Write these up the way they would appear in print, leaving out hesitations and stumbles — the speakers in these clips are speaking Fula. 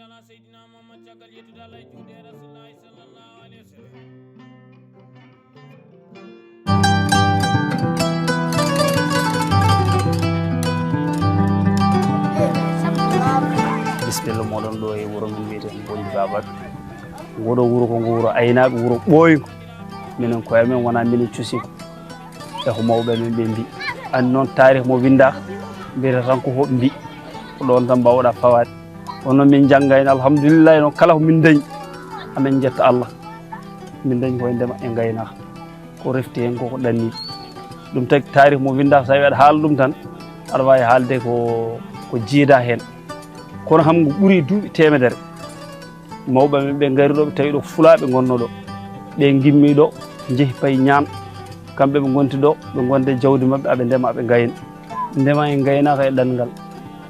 salli ala sayyidina Muhammad caggal yettude Allah e juuɗe Rasulullahi sallallahu alaihi wasallam. bisimilla moɗon ɗo e wuro men wiyeten Bondi Babat. Ngoɗo wuro ko ngo wuro aynaɓe, wuro ɓooygo. Minen koye men wona minen cuusiko e ko mawɓe men ɓe mbi. Andi noon tarih mo winda mbiyata tan ko hoɓe mbi ko ɗon tan mbawɗa fawade. Kono min jangga hen alhamdulillahi noon kala ko min dañi amen jetta Allah. Min dañi koye ndema e gaynaka ko refti hen koko ɗanni ɗum tagi tarih mo winda so tawi aɗa haala ɗum tan aɗa wawi haalde ko jiida hen. Kono kam ngo ɓuuri duuɓi temedere mawɓe men ɓe gari ɗo ɓe tawi ɗo fulaɓe gonno ɗo ɓe gimmi ɗo jeehi payi ñaam kamɓe ɓe gonti ɗo ɓe gonde jawdi mabɓe aɓe ndema aɓe gayna ndema e gaynaka e ɗanngal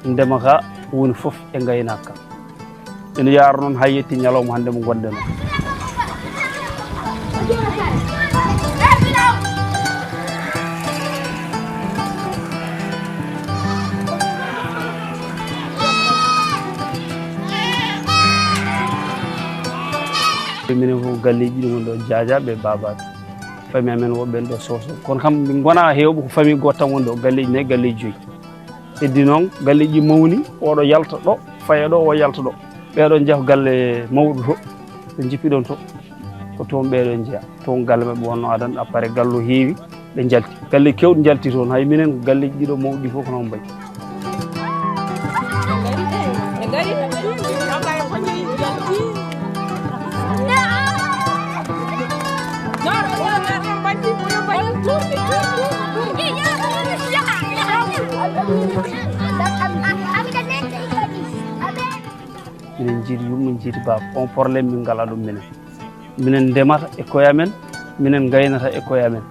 ndema ka woni foof e gaynaka ka ina yaara noon hay yetti ñalawma hande mo gonɗen o. minen fof galleji ɗi gon ɗo Diadiaɓe Babat famille amen woɓɓen ɗo Soso kono kam min gona hewɓe ko famille goto tan woni ɗo galleji nayyi galleji joyyi heddi noon galleji ɗi mawni oɗo yalta ɗo faya ɗo o yalta ɗo ɓeɗon jeeya ko galle mawɗo to ɓe jippiɗon to ko toon ɓeɗon jeeya toon galle mabɓe wonno adan après gallo heewi ɓe jalti galle kewɗe jalti toon hay minen ko galleji ɗiɗo mawɗi fof ko noon mbayi. minen jiiɗi yummin jiiɗi baba on probléme min ngala ɗum minen ndemata e koye amen minen gaynata e koye amen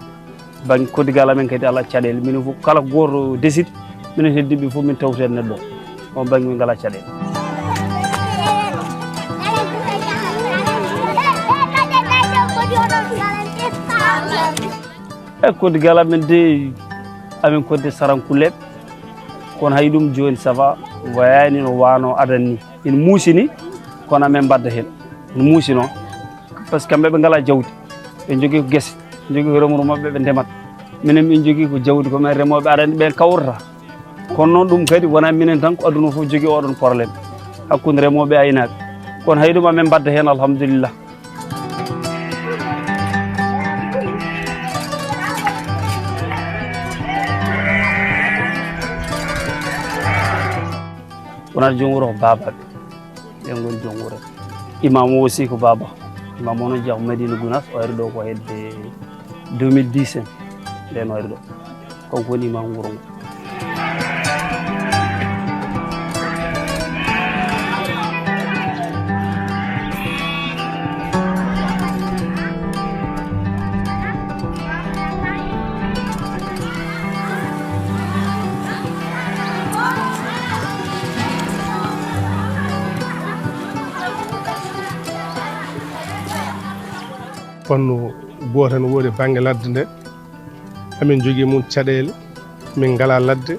banggue koddigal amen kadi ala caɗele minen fof kala goto décide minen heddiɓe fof min tawten neɗɗo on banggue min ngala caɗele. e koddigal amen de amin kodde Sarankulleɓe kono hay ɗum joni ça va wayani no wano adan ni ina muusini kono amen mbadda hen ina muusi noon par ce que kamɓe ɓe ngala jawdi ɓe jogui ko guese jogui ko remru mabɓe ɓe ndemat minen min jogui ko jawdi komin remoɓe aɗa ɓen kawrata kono noon ɗum kadi wona minen tan ko aduna foof jogui oɗon probléme hakkude remoɓe e aynaɓe kono hay ɗum amen mbadda hen alhamdulillah. wonata joom wuuro ko Babaɓe ɓen goni joom wuuro imam o aussi ko Baba imam ono jeeya ko Madina Gounass o ari ɗo ko hedde 2010 en nden o ari ɗo kanko woni imam wuuro ngo. fonno goto ne woodi banggue ladde nde amin jogui mum caɗele min ngala ladde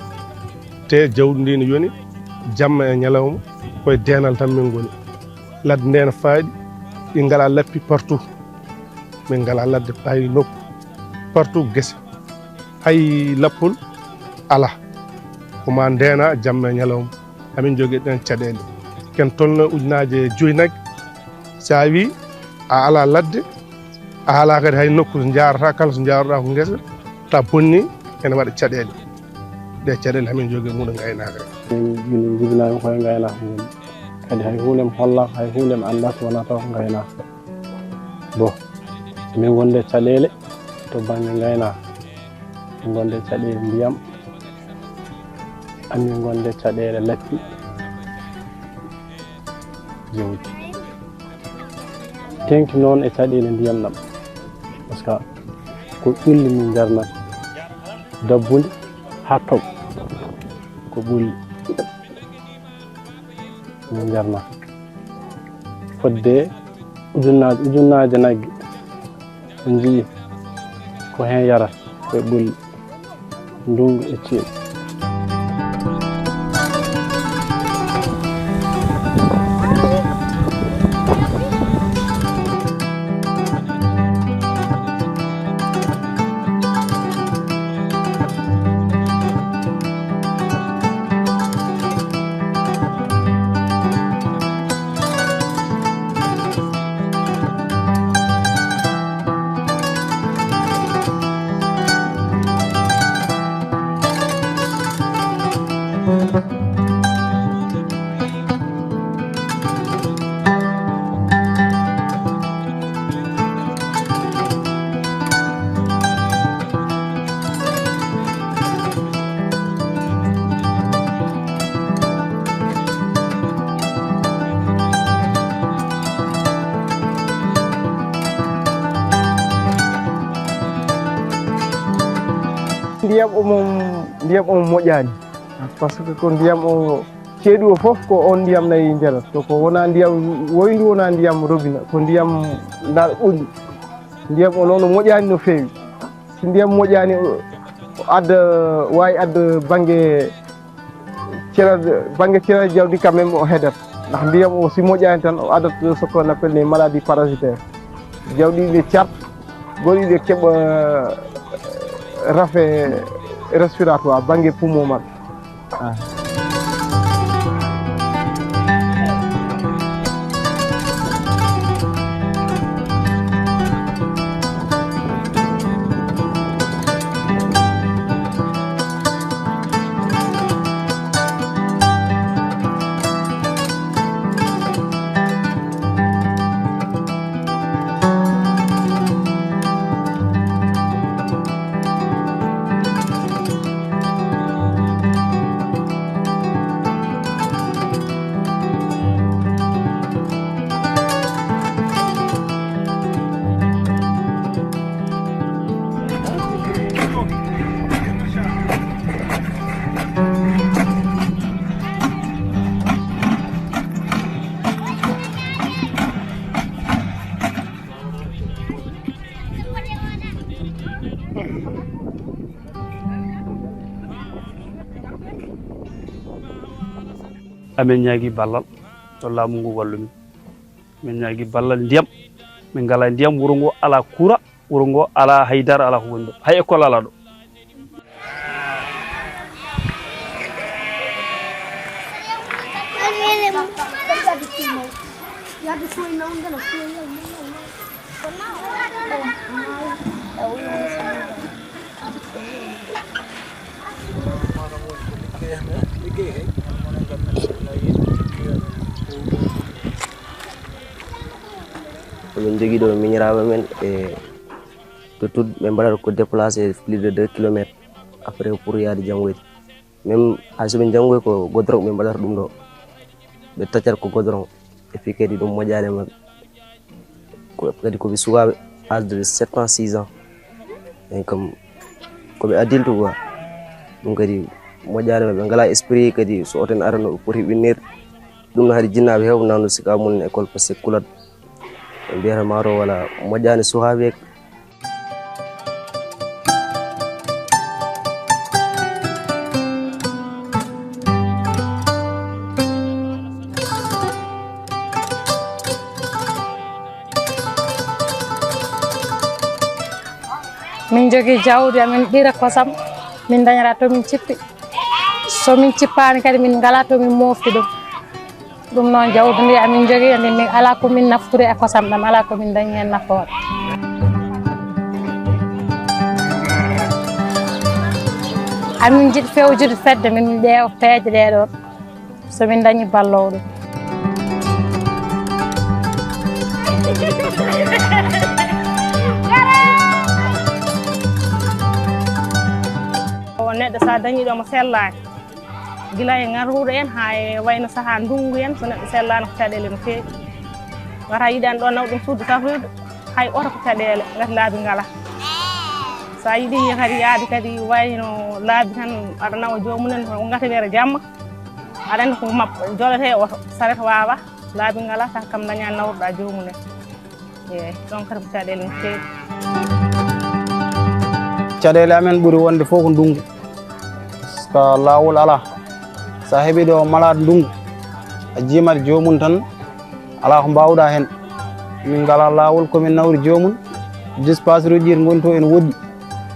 te jawdi ndi ne yoni jamma e ñalawma koye denal tan min goni ladde nde ne faaɗi ɗi ngala lappi partout min ngala ladde hay nokku partout guese hay lappol ala koma ndena jamma e ñalawma amin jogui ɗen caɗele ken tolno ujunaje 5 sa wi a ala ladde a haala kadi hay nokku so jarata kala so jaroɗa ko guesa ta bonni ene waɗa caɗele ɗe caɗele hamin jogui muɗum gaynaka min jibinami koye gaynaka woni kadi hay hunde mi hollaka hay hunde mi anda so wona taw ko gaynaka bon min gonde caɗele to banggue gaynaka min gonde caɗele ndiyam amin gonde caɗele lappi jawdi tenki noon e caɗele ndiyam ɗam par ce que ko ɓulli min jarnata dabbude ha tooɓ ko ɓulli min jarnata fodde ujunnaje nagge en jii ko hen yarata koye ɓulli ndungu e ceeɗu. ndiyam o moƴƴani par ce que ko ndiyam o ceeɗu o fof ko on ndiyam nayi nder to ko wona ndiyam woyndu wona ndiyam robinet ko ndiyam dal ɓuuri ndiyam o noon moƴƴani no feewi so ndiyam moƴƴani adda wawi adda banggue cera jawdi quand même o heedat ndax ndiyam o si moƴƴani tan o addat ce qu'on appelle les maladies parasitaires jawɗiɗe cat goɗɗiɗe keeɓa rafe respiratoire banggue poumon maɓɓe amen ñaagui ballal to laamu ngu wallu min ñaagui ballal ndiyam min ngala ndiyam wuro ngo ala kura wuro ngo ala haydara ala ko woni ɗo hay école ala ɗo min jogui ɗo miñiraɓe men e to tout ɓe mbaɗata ko déplacé plus de 2 km après pour yaade janggoyde même hay soɓe janggoy ko goudron ɓe mbaɗata ɗum ɗo ɓe taccat ko goudron et puis kadi ɗum moƴƴani mabɓe kadi koɓe sukaɓe âge de 7 ans 6 ans en comme koɓe adulte quoi ɗum kadi moƴƴani mabɓe ngala esprit kadi so oten arano poti winnirde ɗum no haade jinnaɓe heew nanno sika mum école par ce que kulat ɓe mbiyata maro wala moƴƴani sukaɓe min jogui jawdi amin ɓiira kosam min dañata tomin cippi somin cippani kadi min ngala tomin mofti ɗum noon jawdi ndi amin jogui ndi min ala komin naftiri e kosam ɗam ala komin dañi hen nafoore amin jiiɗi fewjude fedde min ƴeewa peeje ɗeɗon somin dañi ballowo ɗum neɗɗo sa dañi ɗo mo sellani gila e ngarruɗo en ha e wayno saaha ndungu en so neɗɗo sellani ko caɗele no feewi gata yiɗani ɗo naw ɗum suudu safrude hay oto ko caɗele gati laabi ngala sa yiiɗi kadi yaade kadi wayno laabi tan aɗa nawa jomumen ko gatewere jamma aɗa andi ko jolete oto saret wawa laabi ngala saka kam daña nawruɗa jomumen eyyi ɗon kadi ko caɗele no feewi caɗele amen ɓuuri wonde fof ko ndungu ko lawol ala sa heeɓi ɗo malade ndungu a jiimat jomum tan ala ko mbawɗa hen min ngala lawol komin nawri jomum dispensaire uji ɗi goni to ene woɗɗi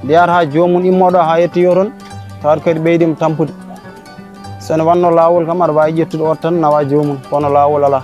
ndeyata ha jomum immoɗo ha yettoyo toon tawat kadi ɓeydima tampude sone wanno lawol kam aɗa wawi ƴettude o tan nawa jomum kono lawol ala